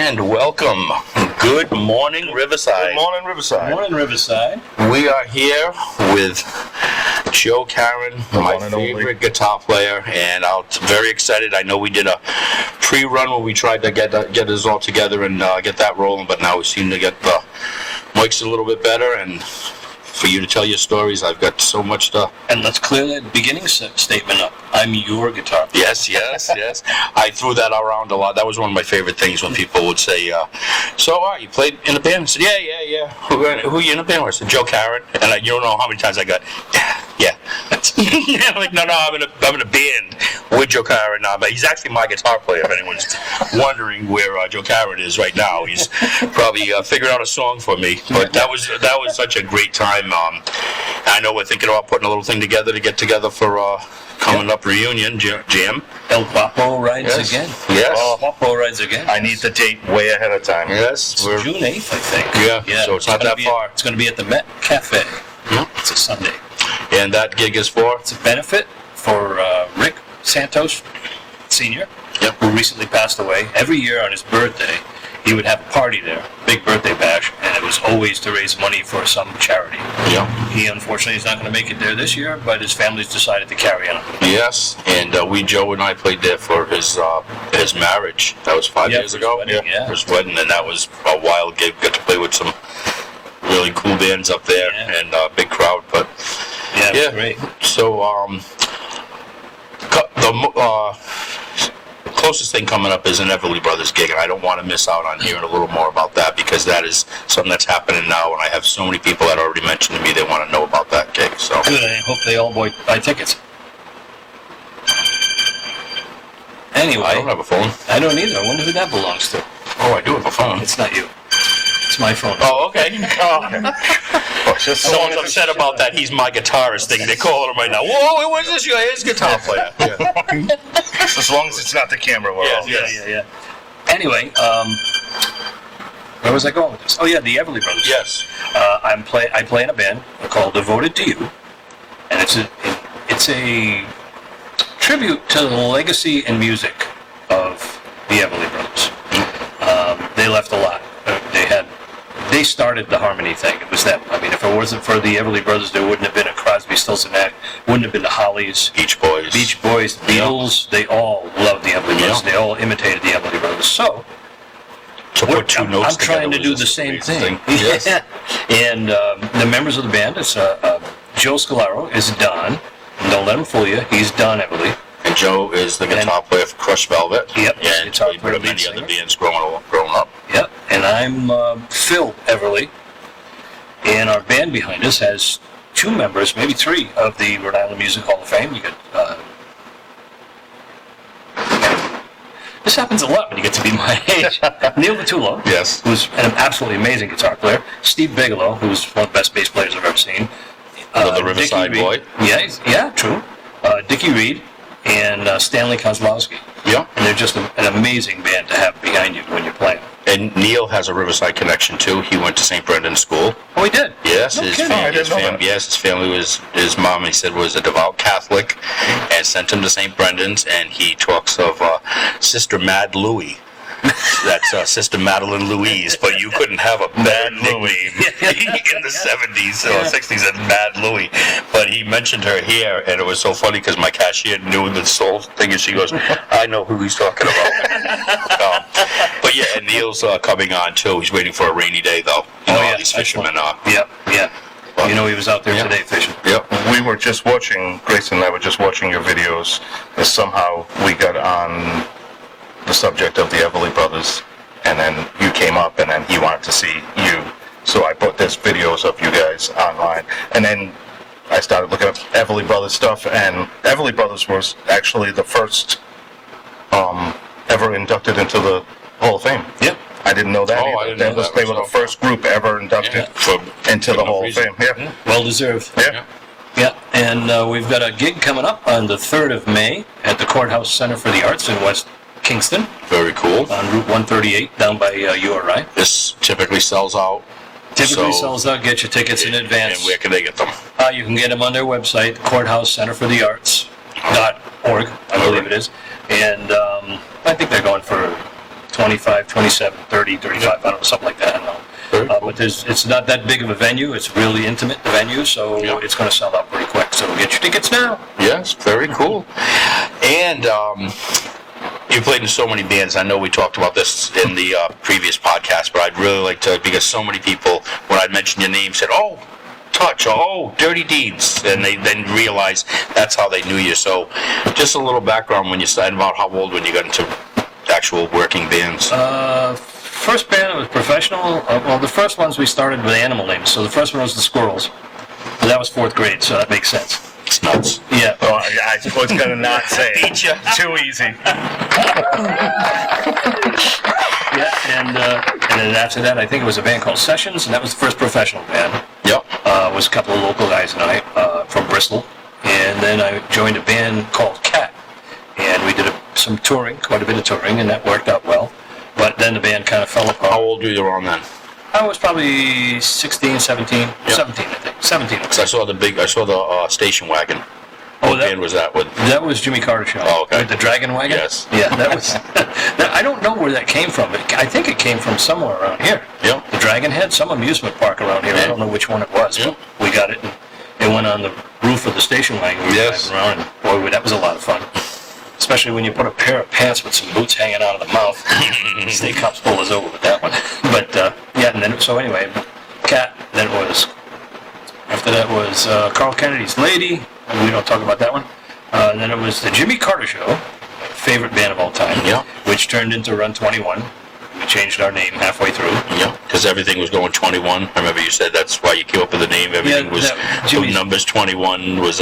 And welcome. Good morning, Riverside. Good morning, Riverside. Morning, Riverside. We are here with Joe Caron, my favorite guitar player, and I'm very excited. I know we did a pre-run where we tried to get us all together and get that rolling, but now we seem to get the mics a little bit better, and for you to tell your stories, I've got so much to... And let's clear that beginning statement up. I'm your guitar player. Yes. I threw that around a lot. That was one of my favorite things when people would say, so you played in a band? I said, yeah. Who are you in a band with? I said, Joe Caron. And you don't know how many times I got, yeah. Like, no, I'm in a band with Joe Caron now, but he's actually my guitar player, if anyone's wondering where Joe Caron is right now. He's probably figured out a song for me. But that was such a great time. I know we're thinking about putting a little thing together to get together for coming up reunion jam. El Guapo rides again. Yes. El Guapo rides again. I need the date way ahead of time. Yes. It's June 8th, I think. Yeah. So it's not that far. It's going to be at the Met Cafe. Yeah. It's a Sunday. And that gig is for? It's a benefit for Rick Santos, Sr., who recently passed away. Every year on his birthday, he would have a party there, big birthday bash, and it was always to raise money for some charity. Yeah. He unfortunately is not going to make it there this year, but his family's decided to carry on. Yes, and Joe and I played there for his marriage. That was 5 years ago. His wedding, and that was a wild gig. Got to play with some really cool bands up there, and a big crowd. But it was great. So the closest thing coming up is an Everly Brothers gig, and I don't want to miss out on hearing a little more about that, because that is something that's happening now, and I have so many people that already mentioned to me they want to know about that gig. So good. I hope they all buy tickets. Anyway, I don't have a phone. I don't either. I wonder who that belongs to. Oh, I do have a phone. It's not you. It's my phone. Oh, okay. Someone's upset about that. He's my guitarist thing. They're calling him right now. Whoa, where's this guy? His guitar player. As long as it's not the camera. Yeah. Anyway, where was I going with this? Oh yeah, the Everly Brothers. Yes. I play in a band called Devoted to You, and it's a tribute to the legacy and music of the Everly Brothers. They left a lot. They started the harmony thing. It was them. I mean, if it wasn't for the Everly Brothers, there wouldn't have been a Crosby, Stills and Nash. Wouldn't have been the Hollies, Beach Boys, the Beatles. They all loved the Everly Brothers. They all imitated the Everly Brothers. So put two notes I'm trying to do the same thing. Yes. And the members of the band, it's Joe Scalaro is Don. Don't let him fool you. He's Don Everly. And Joe is the guitar player for Crushed Velvet. Yep. And played with many other bands growing up. Yep. And I'm Phil Everly. And our band behind us has two members, maybe three, of the Rhode Island Music Hall of Fame. You got this happens a lot when you get to be my age. Neil Vitullo, yes, who's an absolutely amazing guitar player. Steve Bigelow, who's one of the best bass players I've ever seen. The Riverside boy. Yeah, true. Dickie Reed and Stanley Kozlowski. Yeah. And they're just an amazing band to have behind you when you're playing. And Neil has a Riverside connection too. He went to St. Brendan's School. Oh, he did? Yes. No his kidding. his family was, his mom, he said, was a devout Catholic and sent him to St. Brendan's, and he talks of Sister Mad Louie. That's Sister Madeline Louise, but you couldn't have a bad nickname in the 70s or 60s as Mad Louie. But he mentioned her here, and it was so funny because my cashier knew this whole thing, and she goes, I know who he's talking about. But yeah, and Neil's coming on too. He's waiting for a rainy day, though. All these fishermen are. Yeah. You know, he was out there today fishing. Yep. We were just watching, Grayson and I were just watching your videos, and somehow we got on the subject of the Everly Brothers, and then you came up, and then he wanted to see you. So I put this videos of you guys online, and then I started looking up Everly Brothers stuff, and Everly Brothers was actually the first ever inducted into the Hall of Fame. Yep. I didn't know that. I didn't know that. They were the first group ever inducted into the Hall of Fame. Yeah. Well deserved. Yeah, and we've got a gig coming up on the 3rd of May at the Courthouse Center for the Arts in West Kingston. Very cool. On Route 138 down by URI. This typically sells out. Sells out. Get your tickets in advance. And where can they get them? You can get them on their website, Courthouse Center for the Arts.org, I believe it is. And I think they're going for $20 25, 27, 30, 35, I don't know, something like that. I don't know. Very cool. But it's not that big of a venue. It's really intimate, the venue, so Yeah. it's going to sell out pretty quick. So get your tickets now. Yes, very cool. And you played in so many bands. I know we talked about this in the previous podcast, but I'd really like to, because so many people, when I mentioned your name, said, "Oh, Touch, oh, Dirty Deeds," and they then realized that's how they knew you. So just a little background when you started, about how old when you got into actual working bands. First band was professional. Well, the first ones we started with animal names. So the first one was the Squirrels. And that was 4th grade, so that makes sense. It's nuts. Yeah. Oh, I was going to not say it. Beat ya. Too easy. Yeah, and then after that, I think it was a band called Sessions, and that was the first professional band. Yep. It was a couple of local guys and I from Bristol. And then I joined a band called Cat. And we did some touring, quite a bit of touring, and that worked out well. But then the band kind of fell apart. How old were you around then? I was probably 16, 17. Yep. 17, I think. 17. Because I saw the station wagon. What band was that with? That was Jimmy Carter show. Oh, okay. With the Dragon Wagon? Yes. Yeah, that was... I don't know where that came from, but I think it came from somewhere around here. Yep. The Dragon had some amusement park around here. I don't know which one it was, Yep. but we got it, and it went on the roof of the station wagon. We were Yes. driving around, and boy, that was a lot of fun. Especially when you put a pair of pants with some boots hanging out of the mouth. State cops pull us over with that one. But, yeah, and then, so anyway, Cat, then it was... After that was Carl Kennedy's Lady. We don't talk about that one. Then it was the Jimmy Carter Show, my favorite band of all time, Yeah. which turned into Run 21. We changed our name halfway through. Yeah, because everything was going 21. I remember you said that's why you came up with the name. Everything was Jimmy's- numbers 21 was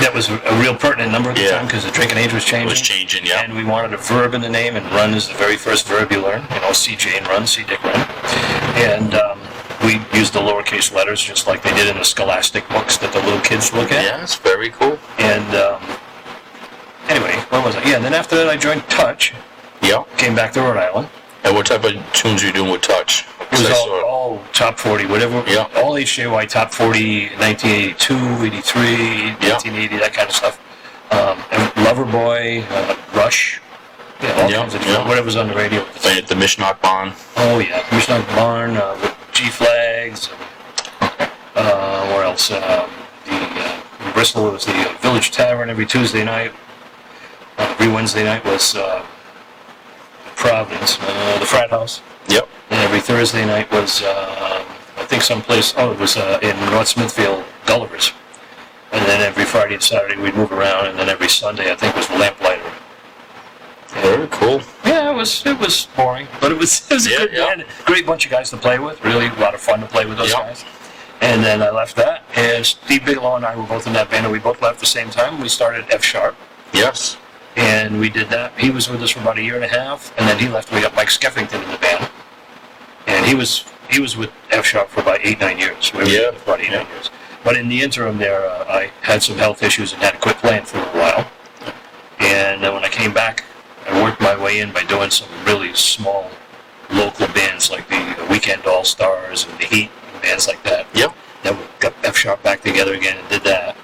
That was a real pertinent number at the Yeah. time because the drinking age was changing. Yeah. And we wanted a verb in the name, and run is the very first verb you learn. You know, see Jane run, see Dick run. And we used the lowercase letters just like they did in the Scholastic books that the little kids look at. Yeah, it's very cool. And anyway, where was I? Yeah, and then after that I joined Touch, Yeah. came back to Rhode Island. And what type of tunes are you doing with Touch? It was I saw- all top 40, whatever. Yeah. All HJY top 40, 1982, 83, Yeah. 1980, that kind of stuff. And Loverboy, Rush, all Yeah, kinds of yeah. whatever's on the radio. Playing at the Mishnock Barn. Oh yeah, Commissioner Barn, with G-Flags. Where else? In Bristol, it was the Village Tavern every Tuesday night. Every Wednesday night was Providence, the Frat House. Yep. And every Thursday night was, I think someplace, it was in North Smithfield, Gulliver's. And then every Friday and Saturday we'd move around, and then every Sunday I think was Lamplighter. Very cool. Yeah, it was boring, but it was a Yeah, good yeah. band. Great bunch of guys to play with. Really a lot of fun to play with those Yeah. guys. And then I left that, and Steve Bigelow and I were both in that band, and we both left at the same time. We started F Sharp, Yes. and we did that. He was with us for about a year and a half, and then he left. We got Mike Skeffington in the band, and he was with F Sharp for about 8-9 years. We were Yeah. together for about 8-9 years. But in the interim there, I had some health issues and had to quit playing for a while. And then when I came back, I worked my way in by doing some really small local bands like the Weekend All Stars and the Heat and bands like that. Yep. Then we got F Sharp back together again and did that.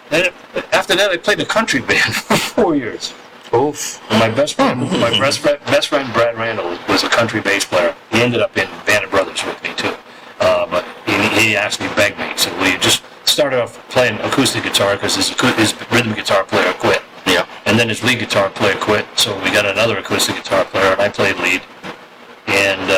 Then after that, I played a country band for 4 years. Oof. And my best friend Brad Randall was a country bass player. He ended up in Band of Brothers with me too. But he asked me, begged me, he said, "Will you just start off playing acoustic guitar because his rhythm guitar player quit." Yeah. And then his lead guitar player quit, so we got another acoustic guitar player, and I played lead. And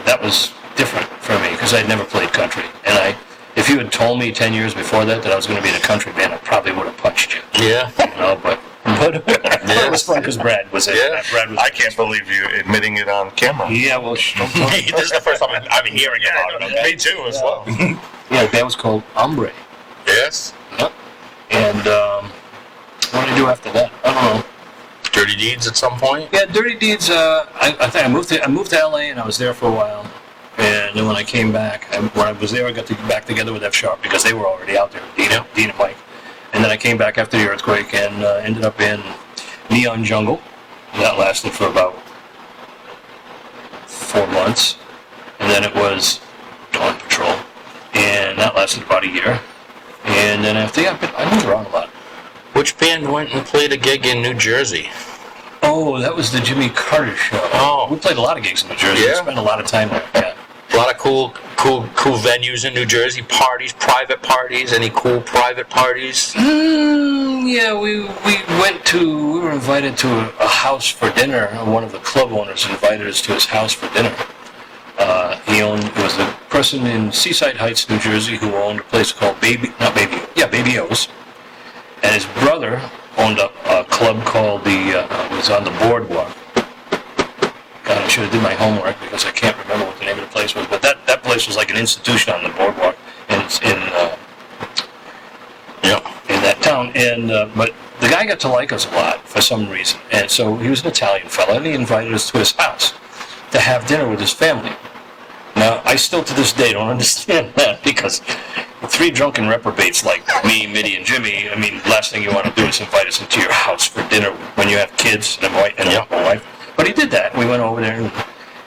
that was different for me because I'd never played country. And if you had told me 10 years before that I was going to be in a country band, I probably would have punched you. Yeah. You know, but it was fun because Brad was it. Yeah. Brad was. I can't believe you admitting it on camera. Yeah, well, don't talk. This is the first time I'm hearing about it. Me too, as well. Yeah, the band was called Ombre. Yes. Yep. And what did I do after that? I don't know. Dirty Deeds at some point? Yeah, Dirty Deeds. I think I moved to LA and I was there for a while. And then when I came back, when I was there, I got to get back together with F Sharp because they were already out there, Dean and Mike. And then I came back after the earthquake and ended up in Neon Jungle. That lasted for about 4 months. And then it was Dawn Patrol. And that lasted about a year. And then after that, I moved around a lot. Which band went and played a gig in New Jersey? Oh, that was the Jimmy Carter show. Oh. We played a lot of gigs in New Jersey. Yeah? We spent a lot of time there. Yeah. A lot of cool venues in New Jersey. Parties, private parties. Any cool private parties? Yeah, we were invited to a house for dinner. One of the club owners invited us to his house for dinner. It was a person in Seaside Heights, New Jersey, who owned a place called Baby O's. And his brother owned a club called was on the Boardwalk. God, I should have did my homework because I can't remember what the name of the place was. But that place was like an institution on the Boardwalk in that town. And but the guy got to like us a lot for some reason. And so he was an Italian fella, and he invited us to his house to have dinner with his family. Now, I still to this day don't understand that, because three drunken reprobates like me, Mitty, and Jimmy, I mean, last thing you want to do is invite us into your house for dinner when you have kids and a wife. But he did that. We went over there, and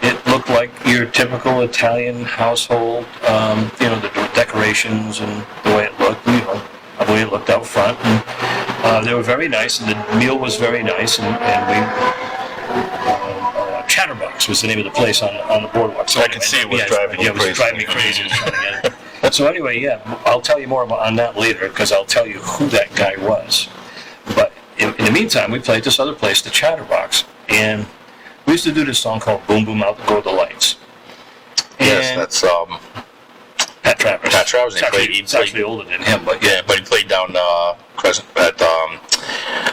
it looked like your typical Italian household, the decorations and the way it looked, the way it looked out front. And they were very nice, and the meal was very nice, and we... Chatterbox was the name of the place on the Boardwalk. So I can see it was driving you crazy. It was driving me crazy. Trying to get it. So anyway, I'll tell you more on that later, because I'll tell you who that guy was. But in the meantime, we played this other place, the Chatterbox, and we used to do this song called "Boom Boom Out Go the Lights." Yes, that's Pat Travers. Pat Travers. He's actually older than him, but yeah, but he played down Crescent at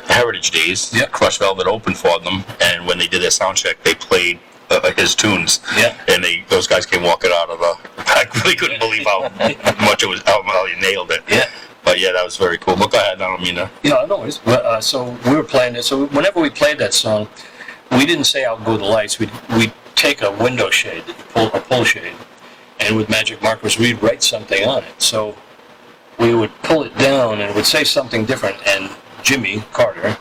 Heritage Days. Yeah. Crushed Velvet opened for them, and when they did their sound check, they played his tunes. Yeah. And those guys came walking out of the. I really couldn't believe how much it was. How well he nailed it. Yeah. But yeah, that was very cool. But go ahead, I don't mean to. Yeah, no worries. So we were playing it. So whenever we played that song, we didn't say "Out Go the Lights." We'd take a window shade, a pull shade, and with magic markers, we'd write something on it. So we would pull it down, and it would say something different. And Jimmy Carter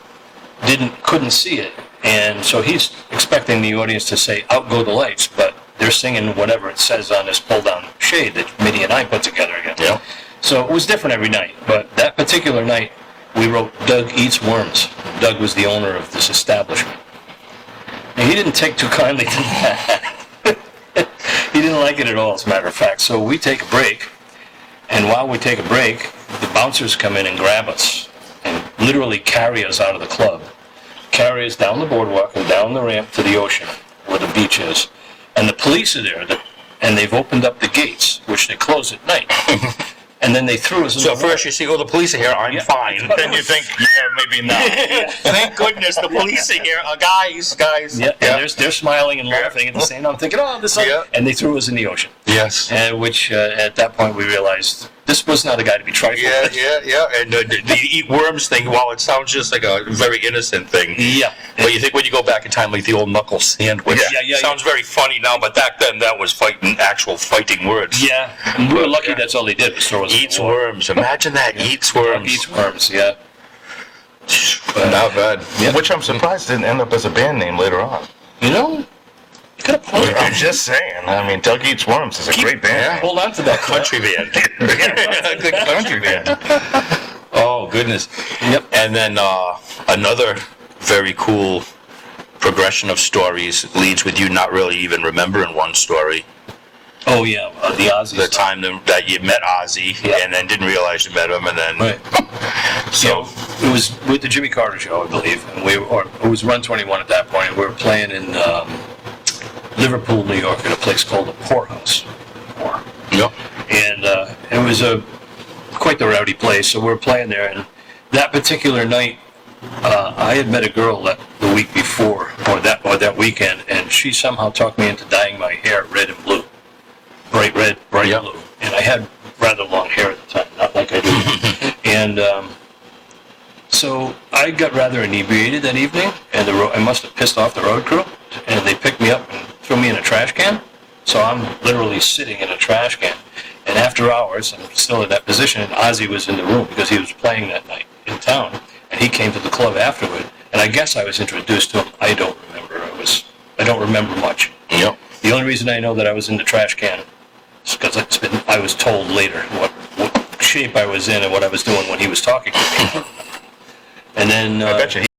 couldn't see it, and so he's expecting the audience to say "Out go the lights," but they're singing whatever it says on this pull-down shade that Mitty and I put together again. Yeah. So it was different every night, but that particular night we wrote "Doug Eats Worms." Doug was the owner of this establishment, and he didn't take too kindly to that. He didn't like it at all, as a matter of fact. So we take a break, and while we take a break, the bouncers come in and grab us and literally carry us out of the club, carry us down the boardwalk and down the ramp to the ocean where the beach is. And the police are there, and they've opened up the gates, which they close at night. And then they threw us in So the first you see, the police are here, I'm fine. Then you think, maybe not. Thank goodness the police are here. Guys. Yeah, and they're smiling and laughing at the same time, thinking, this is... Yeah. And they threw us in the ocean. Yes. Which, at that point, we realized this was not a guy to be trifled with. Yeah. And the eat worms thing, while it sounds just like a very innocent thing. Yeah. But you think when you go back in time, like the old knuckle sandwich. Yeah. Sounds very funny now, but back then that was actual fighting words. Yeah. And we were lucky that's all they did was throw us Eats in the water. worms. Imagine that. Eats worms. Eats worms, yeah. Not bad. Yeah. Which I'm surprised didn't end up as a band name later on. You know, you could have pulled I'm just saying. I mean, Doug Eats Worms is a great band. Hold on to that Country band. Good country band. Oh, goodness. Yep. And then another very cool progression of stories leads with you not really even remembering one story. Oh, yeah, the Ozzy The stuff. time that you met Ozzy, Yeah. and then didn't realize you met him, and then... Right. So, It was with the Jimmy Carter show, I believe, and it was Run 21 at that point, and we were playing in Liverpool, New York, at a place called the Poorhouse. yep. And it was quite the rowdy place, so we were playing there, and that particular night, I had met a girl the week before, or that weekend, and she somehow talked me into dyeing my hair red and blue. Bright red, bright blue. And I had rather long hair at the time, not like I do. And so I got rather inebriated that evening, and I must have pissed off the road crew, and they picked me up and threw me in a trash can. So I'm literally sitting in a trash can. And after hours, I'm still in that position, and Ozzy was in the room because he was playing that night in town, and he came to the club afterward, and I guess I was introduced to him. I don't remember. I don't remember much. Yep. The only reason I know that I was in the trash can is because I was told later what shape I was in and what I was doing when he was talking to me. And then I bet you